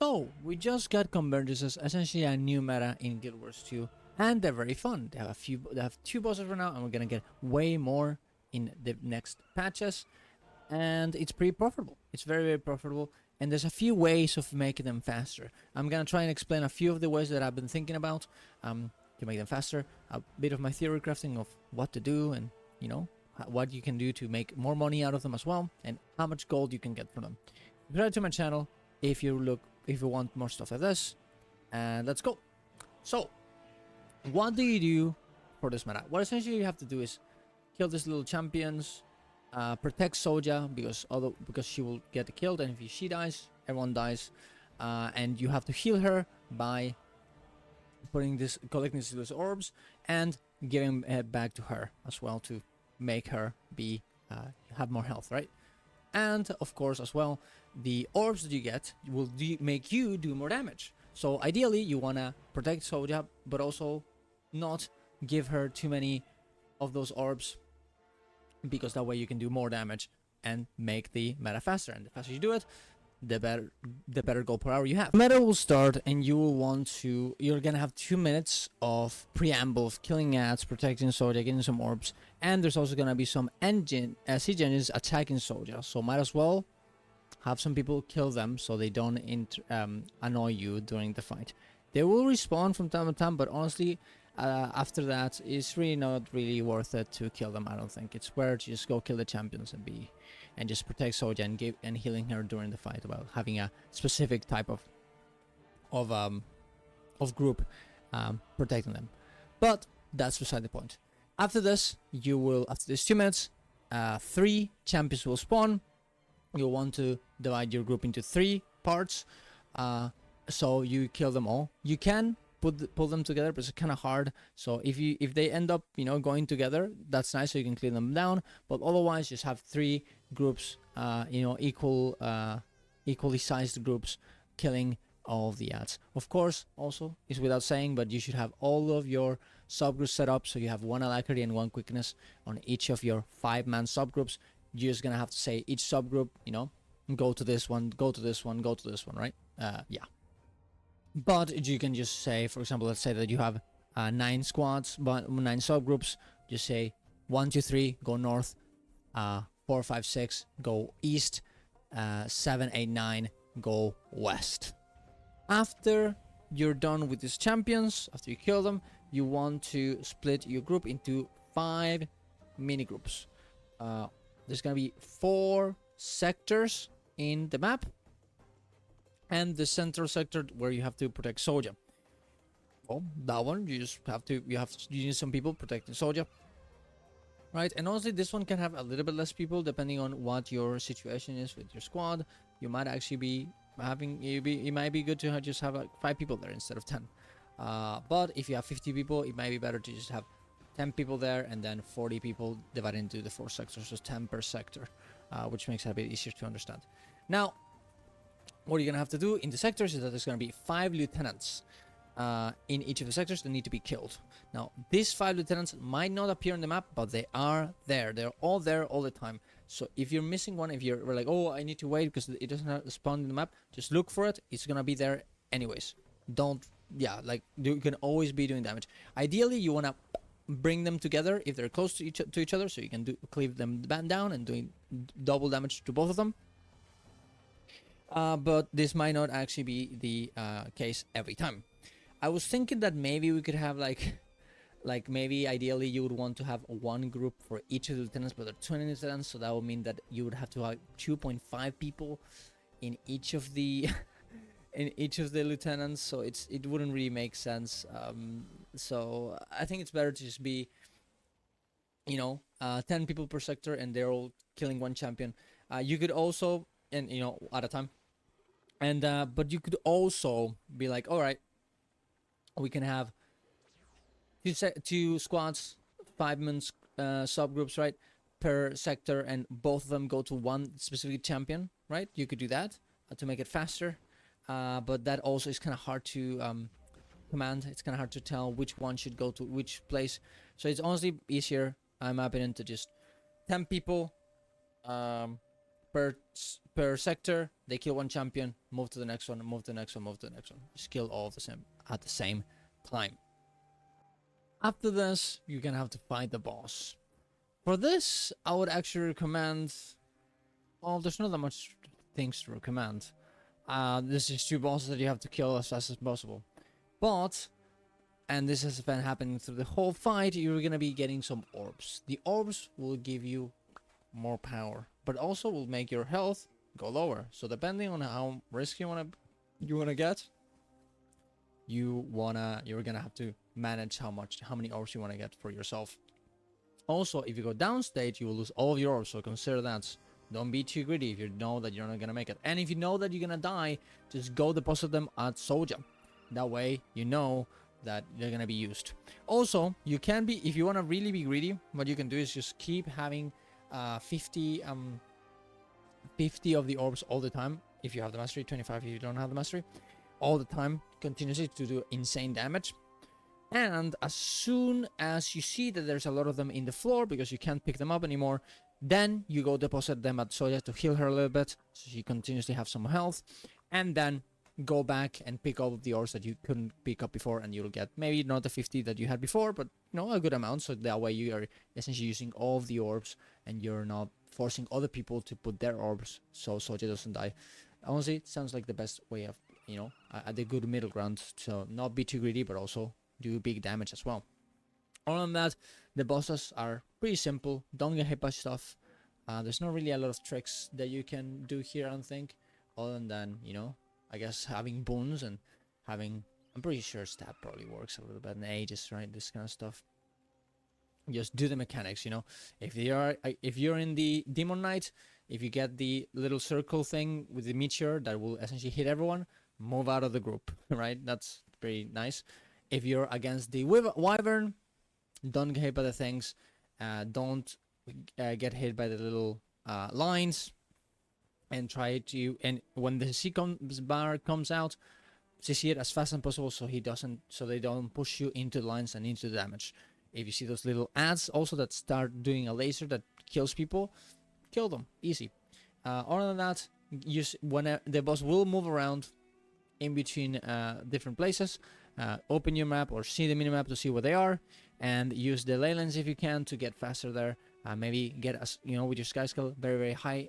So, we just got Convergences, essentially a new meta in Guild Wars 2, and they're very fun. They have two bosses right now, and we're gonna get way more in the next patches, and it's pretty profitable. It's very profitable, and there's a few ways of making them faster. I'm gonna try and explain a few of the ways that I've been thinking about to make them faster, a bit of my theory crafting of what to do, and what you can do to make more money out of them as well, and how much gold you can get from them. Subscribe to my channel if you want more stuff like this, and let's go. So, what do you do for this meta? What essentially you have to do is kill these little champions, protect Soja because she will get killed, and if she dies, everyone dies, and you have to heal her by collecting these orbs and giving it back to her as well to make her be have more health, right? And of course, as well, the orbs that you get will make you do more damage. So ideally, you wanna protect Soja, but also not give her too many of those orbs, because that way you can do more damage and make the meta faster. And the faster you do it, the better gold per hour you have. Meta will start, and you're gonna have 2 minutes of preamble, of killing ads, protecting Soja, getting some orbs, and there's also gonna be some siege engines attacking Soja. So might as well have some people kill them so they don't annoy you during the fight. They will respawn from time to time, but honestly, after that, it's really not really worth it to kill them. I don't think it's worth to just go kill the champions and just protect Soja and healing her during the fight, while having a specific type of group protecting them. But that's beside the point. After this, after these 2 minutes, 3 champions will spawn. You'll want to divide your group into 3 parts, so you kill them all. You can pull them together, but it's kind of hard. So if they end up going together, that's nice, so you can clear them down. But otherwise, just have 3 groups, equally sized groups, killing all of the ads. Of course, also is without saying, but you should have all of your subgroups set up so you have 1 alacrity and 1 quickness on each of your 5-man subgroups. You're just gonna have to say each subgroup, go to this one, go to this one, go to this one, right? Yeah. But you can just say, for example, let's say that you have 9 squads, but 9 subgroups. Just say 1, 2, 3, go north. 4, 5, 6, go east. 7, 8, 9, go west. After you're done with these champions, after you kill them, you want to split your group into 5 mini groups. There's gonna be 4 sectors in the map, and the central sector where you have to protect Soja. Well, that one you need some people protecting Soja, right? And honestly, this one can have a little bit less people depending on what your situation is with your squad. You might actually be having it might be good to just have like 5 people there instead of 10. But if you have 50 people, it might be better to just have 10 people there and then 40 people divided into the 4 sectors, so 10 per sector, which makes it a bit easier to understand. Now, what you're gonna have to do in the sectors is that there's gonna be 5 lieutenants in each of the sectors that need to be killed. Now, these 5 lieutenants might not appear on the map, but they are there. They're all there all the time. So if you're missing one, if you're like, oh, I need to wait because it doesn't spawn in the map, just look for it. It's gonna be there anyways. You can always be doing damage. Ideally, you wanna bring them together if they're close to each other, so you can cleave them down and doing double damage to both of them. But this might not actually be the case every time. I was thinking that maybe we could have like maybe ideally you would want to have 1 group for each of the lieutenants, but there are 20 lieutenants, so that would mean that you would have to have 2.5 people in each of the lieutenants, so it wouldn't really make sense. So I think it's better to just be 10 people per sector, and they're all killing 1 champion. You could also, and at a time, and but you could also be like, all right, we can have 2 squads, 5-man subgroups, right, per sector, and both of them go to 1 specific champion, right? You could do that to make it faster, but that also is kind of hard to command. It's kind of hard to tell which one should go to which place, so it's honestly easier, in my opinion, to just 10 people per sector, they kill one champion, move to the next one, move to the next one, move to the next one. Just kill all of the same at the same time. After this, you're gonna have to fight the boss. For this, I would actually recommend. Well, there's not that much things to recommend. This is 2 bosses that you have to kill as fast as possible. But, and this has been happening through the whole fight, you're gonna be getting some orbs. The orbs will give you more power, but also will make your health go lower. So depending on how risky you wanna get, you're gonna have to manage how many orbs you wanna get for yourself. Also, if you go downstage, you will lose all of your orbs. So consider that. Don't be too greedy if you know that you're not gonna make it. And if you know that you're gonna die, just go deposit them at Soja. That way, you know that they're gonna be used. Also, you can be, if you wanna really be greedy, what you can do is just keep having 50 of the orbs all the time. If you have the mastery, 25 if you don't have the mastery. All the time, continuously, to do insane damage. And as soon as you see that there's a lot of them in the floor because you can't pick them up anymore, then you go deposit them at Soja to heal her a little bit, so she continuously have some health, and then go back and pick up the orbs that you couldn't pick up before, and you'll get maybe not the 50 that you had before, but a good amount. So that way you are essentially using all of the orbs, and you're not forcing other people to put their orbs so Soja doesn't die. Honestly, it sounds like the best way of, at the good middle ground. So not be too greedy, but also do big damage as well. Other than that, the bosses are pretty simple. Don't get hit by stuff. There's not really a lot of tricks that you can do here, I don't think, other than, I guess having boons and having, I'm pretty sure stab probably works a little bit in Aegis, right? This kind of stuff. Just do the mechanics, If you're in the Demon Knight, if you get the little circle thing with the meteor that will essentially hit everyone, move out of the group, right? That's pretty nice. If you're against the Wyvern, don't get hit by the things. Don't get hit by the little lines. And try to, and when the C bar comes out, CC it as fast as possible so they don't push you into the lines and into the damage. If you see those little ads also that start doing a laser that kills people, kill them, easy. Other than that, when the boss will move around in between different places, open your map or see the minimap to see where they are, and use the ley lines if you can to get faster there. Maybe get with your sky skill very, very high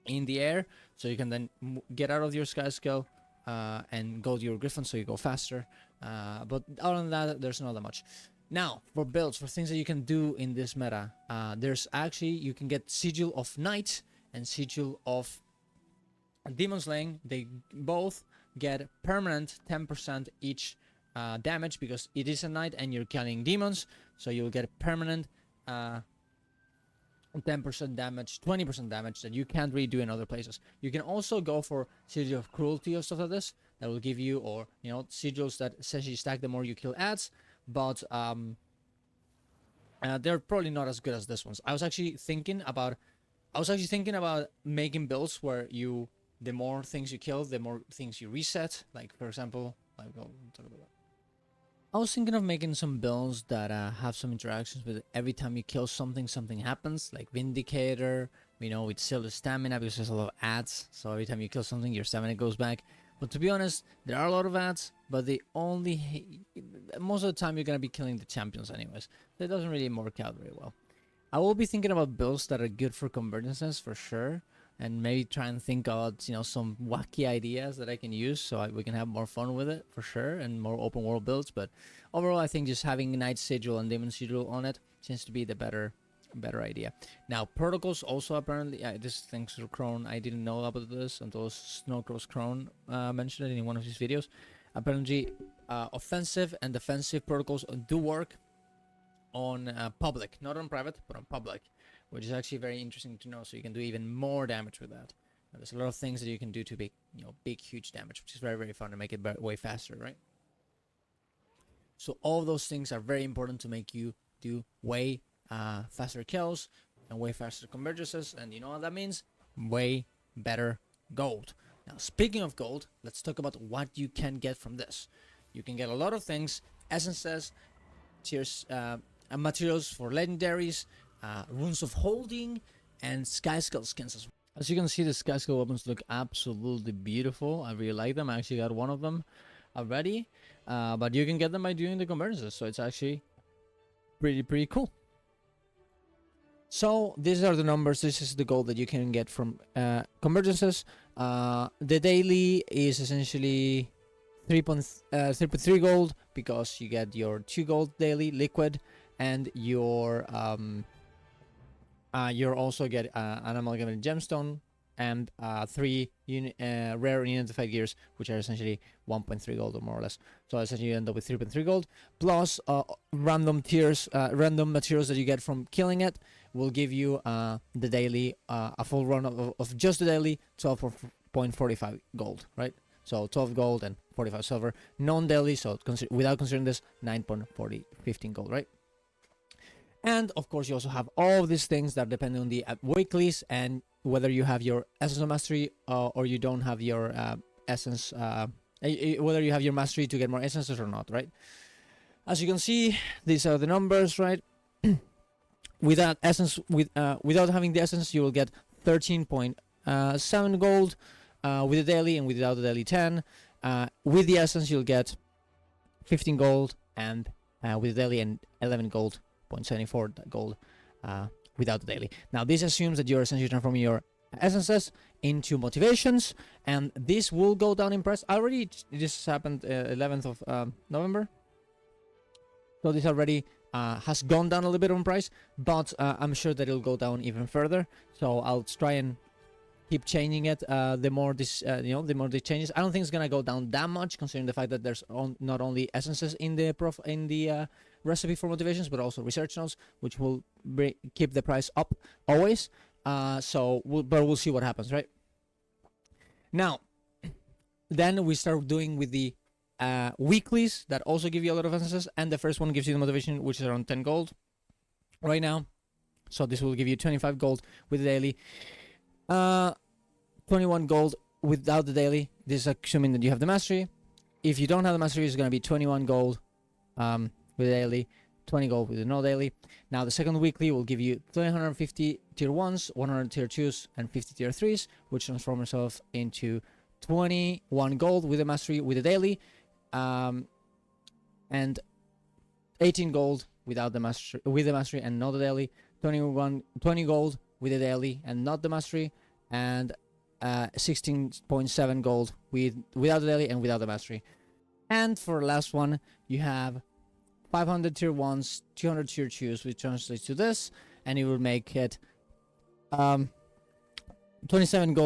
in the air, so you can then get out of your sky skill and go to your griffin so you go faster. But other than that, there's not that much. Now, for builds, for things that you can do in this meta, there's actually, you can get Sigil of Knight and Sigil of Demon Slaying. They both get permanent 10% each damage because it is a knight and you're killing demons, so you'll get permanent 10% damage, 20% damage that you can't really do in other places. You can also go for Sigil of Cruelty or stuff like this that will give you, or sigils that essentially stack the more you kill ads, but they're probably not as good as this ones. I was actually thinking about making builds where the more things you kill, the more things you reset. Like, for example, I'll talk about that. I was thinking of making some builds that have some interactions with every time you kill something, something happens, like Vindicator, with still the stamina because there's a lot of ads. So every time you kill something, your stamina goes back. But to be honest, there are a lot of ads, but most of the time you're going to be killing the champions anyways. So it doesn't really work out very well. I will be thinking about builds that are good for convergences for sure. And maybe try and think out, some wacky ideas that I can use so we can have more fun with it for sure, and more open world builds. But overall, I think just having Knight Sigil and Demon Sigil on it seems to be the better idea. Now, protocols also apparently, this thanks to Crone, I didn't know about this until Snowcross Crone mentioned it in one of his videos. Apparently, offensive and defensive protocols do work on public, not on private, but on public, which is actually very interesting to know. So you can do even more damage with that. Now, there's a lot of things that you can do to big, huge damage, which is very, very fun to make it way faster, right? So all of those things are very important to make you do way faster kills and way faster convergences, and you know what that means? Way better gold. Now, speaking of gold, let's talk about what you can get from this. You can get a lot of things: essences, tiers, materials for legendaries, runes of holding, and sky skull skins as well. As you can see, the sky skill weapons look absolutely beautiful. I really like them. I actually got one of them already, but you can get them by doing the convergences, so it's actually pretty cool. So these are the numbers. This is the gold that you can get from convergences. The daily is essentially 3.3 gold, because you get your 2 gold daily liquid, and you're also get an amalgamated gemstone and 3 rare unidentified gears, which are essentially 1.3 gold or more or less. So essentially you end up with 3.3 gold, plus random tiers, random materials that you get from killing it will give you the daily, a full run of just the daily 12.45 gold, right? So 12 gold and 45 silver. Non-daily, so without considering this, 9.15 gold, right? And of course, you also have all of these things that depend on the weeklies and whether you have your essence of mastery or you don't have your essence, whether you have your mastery to get more essences or not, right? As you can see, these are the numbers, right? Without essence, without having the essence, you will get 13.7 gold with the daily, and without the daily 10. With the essence, you'll get 15 gold, and with the daily and 11 gold. 0.74 gold without the daily. Now this assumes that you're essentially transforming your essences into motivations, and this will go down in price. Already, this happened 11th of November, so this already has gone down a little bit on price, but I'm sure that it'll go down even further. So I'll try and keep changing it. The more this, the more this changes. I don't think it's gonna go down that much, considering the fact that there's not only essences in the recipe for motivations, but also research notes, which will keep the price up always. But we'll see what happens, right? Now, then we start doing with the weeklies that also give you a lot of essences, and the first one gives you the motivation, which is around 10 gold right now. So this will give you 25 gold with the daily. 21 gold without the daily. This is assuming that you have the mastery. If you don't have the mastery, it's going to be 21 gold with the daily, 20 gold with the no daily. Now the second weekly will give you 350 tier 1s, 100 tier 2s, and 50 tier 3s, which transform yourself into 21 gold with the mastery with the daily, and 18 gold without the mastery, with the mastery and not the daily. 20 gold with the daily and not the mastery, and 16.7 gold without the daily and without the mastery. And for the last one, you have 500 tier 1s, 200 tier 2s, which translates to this, and it will make it 27 gold